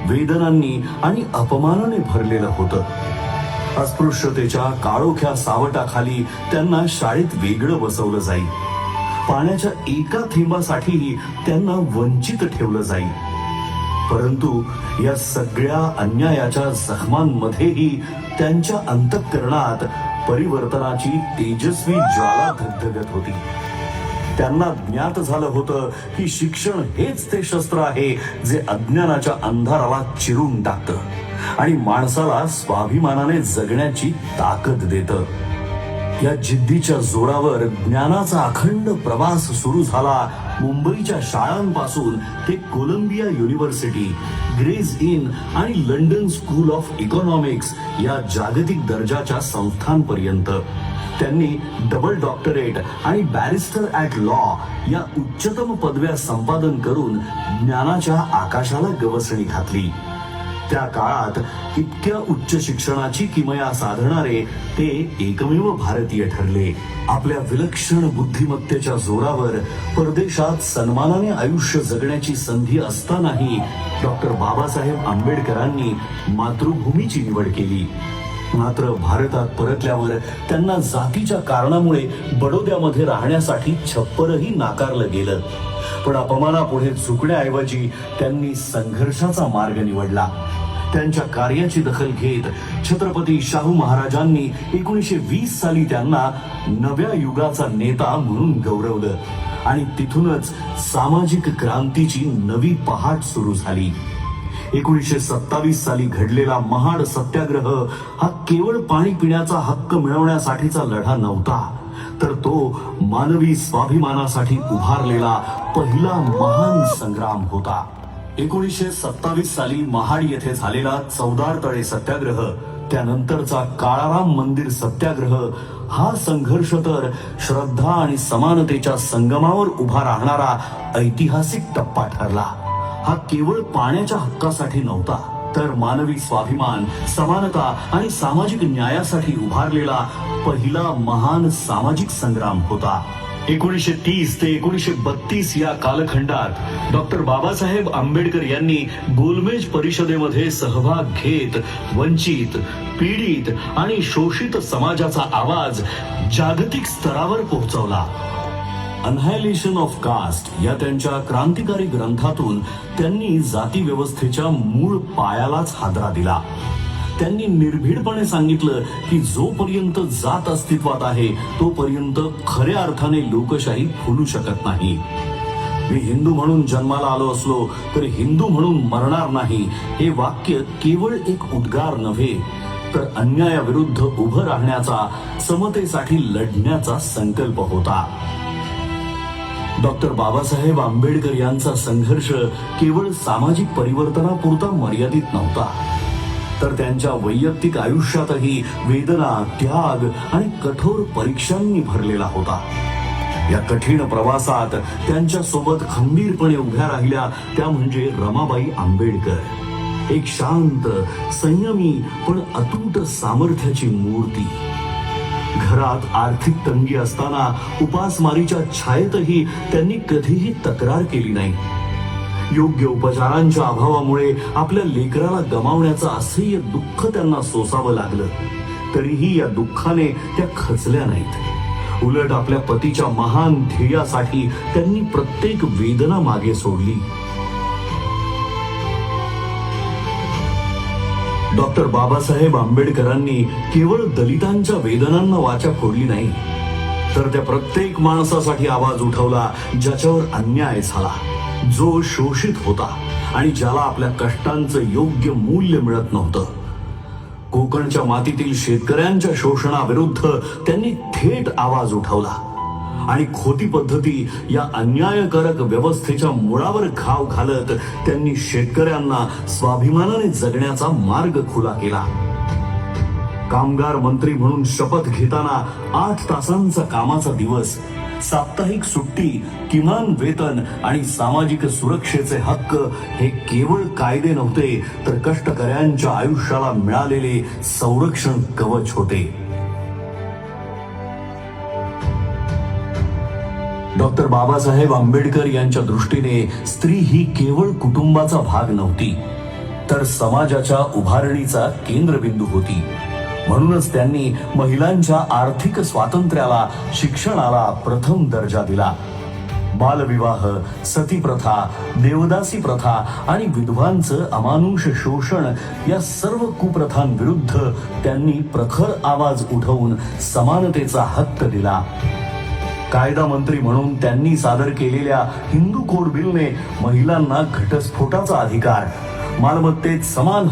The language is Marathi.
वेदनांनी आणि अपमानाने भरलेलं होतं. अस्पृश्यतेच्या काळोख्या सावटाखाली त्यांना शाळेत वेगळं बसवलं जाईल. पाण्याच्या एका थेंबासाठीही त्यांना वंचित ठेवलं जाईल. परंतु या सगळ्या अन्यायाच्या जखमांमध्येही त्यांच्या अंतःकरणात परिवर्तनाची तेजस्वी ज्वाला धगधगत होती. त्यांना ज्ञात झालं होतं की शिक्षण हेच ते शस्त्र आहे जे अज्ञानाच्या अंधाराला चिरून टाकतं आणि माणसाला स्वाभिमानाने जगण्याची ताकद देतं. या जिद्दीच्या जोरावर ज्ञानाचा अखंड प्रवास सुरू झाला. मुंबईच्या शाळांपासून ते कोलंबिया युनिव्हर्सिटी, ग्रेज इन आणि लंडन स्कूल ऑफ इकॉनॉमिक्स या जागतिक दर्जाच्या संस्थांपर्यंत. त्यांनी डबल डॉक्टरेट आणि बॅरिस्टर ॲट लॉ या उच्चतम पदव्या संपादन करून ज्ञानाच्या आकाशाला गवसणी घातली. त्या काळात इतक्या उच्च शिक्षणाची किमया साधणारे ते एकमेव भारतीय ठरले. आपल्या विलक्षण बुद्धिमत्तेच्या जोरावर परदेशात सन्मानाने आयुष्य जगण्याची संधी असतानाही डॉक्टर बाबासाहेब आंबेडकरांनी मातृभूमीची निवड केली. मात्र भारतात परतल्यावर त्यांना जातीच्या कारणामुळे बडोद्यामध्ये राहण्यासाठी छप्परही नाकारलं गेलं. पण अपमानापुढे झुकण्याऐवजी त्यांनी संघर्षाचा मार्ग निवडला. त्यांच्या कार्याची दखल घेत छत्रपती शाहू महाराजांनी 1920 साली त्यांना नव्या युगाचा नेता म्हणून गौरवलं आणि तिथूनच सामाजिक क्रांतीची नवी पहाट सुरू झाली. 1927 साली घडलेला महाड सत्याग्रह हा केवळ पाणी पिण्याचा हक्क मिळवण्यासाठीचा लढा नव्हता, तर तो मानवी स्वाभिमानासाठी उभारलेला पहिला महान संग्राम होता. 1927 साली महाड येथे झालेला चौदार तळे सत्याग्रह, त्यानंतरचा काळाराम मंदिर सत्याग्रह हा संघर्ष तर श्रद्धा आणि समानतेच्या संगमावर उभा राहणारा ऐतिहासिक टप्पा ठरला. हा केवळ पाण्याच्या हक्कासाठी नव्हता, तर मानवी स्वाभिमान, समानता आणि सामाजिक न्यायासाठी उभारलेला पहिला महान सामाजिक संग्राम होता. 1930 ते 1932 या कालखंडात डॉक्टर बाबासाहेब आंबेडकर यांनी गोलमेज परिषदेमध्ये सहभाग घेत वंचित, पीडित आणि शोषित समाजाचा आवाज जागतिक स्तरावर पोहोचवला. अनहायलेशन ऑफ कास्ट या त्यांच्या क्रांतिकारी ग्रंथातून त्यांनी जाती व्यवस्थेच्या मूळ पायालाच हादरा दिला. त्यांनी निर्भीडपणे सांगितलं की जोपर्यंत जात अस्तित्वात आहे तोपर्यंत खऱ्या अर्थाने लोकशाही फुलू शकत नाही. मी हिंदू म्हणून जन्माला आलो असलो तर हिंदू म्हणून मरणार नाही हे वाक्य केवळ एक उद्गार नव्हे, तर अन्यायाविरुद्ध उभं राहण्याचा, समतेसाठी लढण्याचा संकल्प होता. डॉक्टर बाबासाहेब आंबेडकर यांचा संघर्ष केवळ सामाजिक परिवर्तनापुरता मर्यादित नव्हता, तर त्यांच्या वैयक्तिक आयुष्यातही वेदना, त्याग आणि कठोर परीक्षांनी भरलेला होता. या कठीण प्रवासात त्यांच्या सोबत खंबीरपणे उभ्या राहिल्या त्या म्हणजे रमाबाई आंबेडकर. एक शांत, संयमी पण अतूट सामर्थ्याची मूर्ती. घरात आर्थिक तंगी असताना उपासमारीच्या छायेतही त्यांनी कधीही तक्रार केली नाही. योग्य उपचारांच्या अभावामुळे आपल्या लेकराला गमावण्याचं असह्य दुःख त्यांना सोसावं लागलं, तरीही या दुःखाने त्या खचल्या नाहीत. उलट आपल्या पतीच्या महान ध्येयासाठी त्यांनी प्रत्येक वेदना मागे सोडली. डॉक्टर बाबासाहेब आंबेडकरांनी केवळ दलितांच्या वेदनांना वाचा फोडली नाही, तर त्या प्रत्येक माणसासाठी आवाज उठवला ज्याच्यावर अन्याय झाला, जो शोषित होता आणि ज्याला आपल्या कष्टांचं योग्य मूल्य मिळत नव्हतं. कोकणच्या मातीतील शेतकऱ्यांच्या शोषणाविरुद्ध त्यांनी थेट आवाज उठवला आणि खोटी पद्धती या अन्यायकारक व्यवस्थेच्या मुळावर घाव घालत त्यांनी शेतकऱ्यांना स्वाभिमानाने जगण्याचा मार्ग खुला केला. कामगार मंत्री म्हणून शपथ घेताना 8 तासांचा कामाचा दिवस, साप्ताहिक सुट्टी, किमान वेतन आणि सामाजिक सुरक्षेचे हक्क हे केवळ कायदे नव्हते, तर कष्टकऱ्यांच्या आयुष्याला मिळालेले संरक्षण कवच होते. डॉक्टर बाबासाहेब आंबेडकर यांच्या दृष्टीने स्त्री ही केवळ कुटुंबाचा भाग नव्हती, तर समाजाच्या उभारणीचा केंद्रबिंदू होती. म्हणूनच त्यांनी महिलांच्या आर्थिक स्वातंत्र्याला, शिक्षणाला प्रथम दर्जा दिला. बालविवाह, सतीप्रथा, देवदासी प्रथा आणि विधवांचं अमानुष शोषण या सर्व कुप्रथांविरुद्ध त्यांनी प्रखर आवाज उठवून समानतेचा हक्क दिला. कायदा मंत्री म्हणून त्यांनी सादर केलेल्या हिंदू कोड बिलने महिलांना घटस्फोटाचा अधिकार, मालमत्तेत समान